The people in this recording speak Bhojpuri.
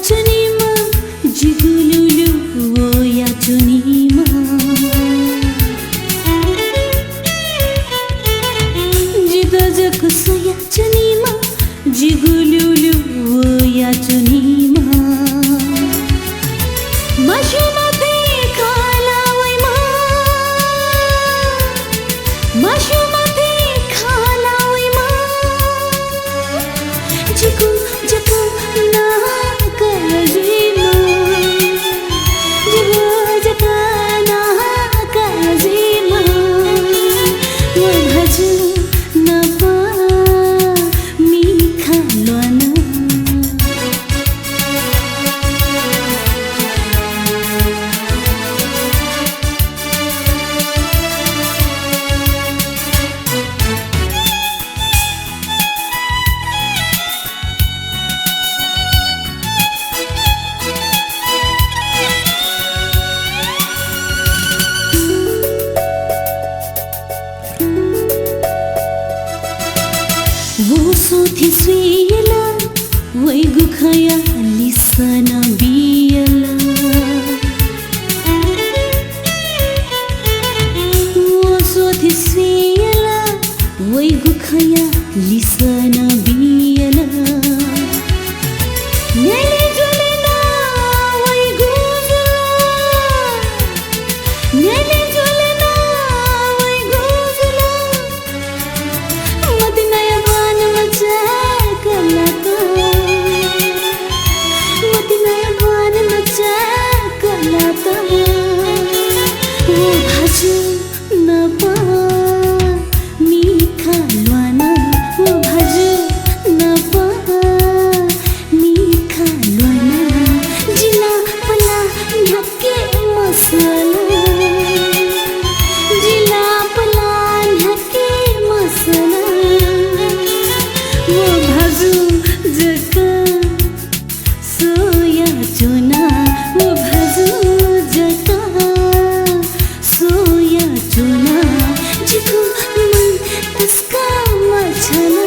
चुनीमा जिगुलुलु वो या चुनीमा जिगजको सोया चुनीमा जिगुलुलु वो या चुनीमा मशुमते खालावैमा मशुमते खालावैमा जिगु जको ना कजिमा जिगु जको ना कजिमा वो भजु ना पा मी खालवाना वो सोथी सुइला वै गुखया लिसना बियला वो सोथी सुइला वै गुखया लिसना बियला नेले जुलेना वै गुजुला नेले जुलेना वै गुजुला मदिनाया वो भजु न पा मी खालवाना वो भजु न पा मी खालवाना जिला पला ढके मसला जिला पला ढके मसला वो भजु जका सोया चुना वो भजु जका सोया चुना जिको मन तस्का मछला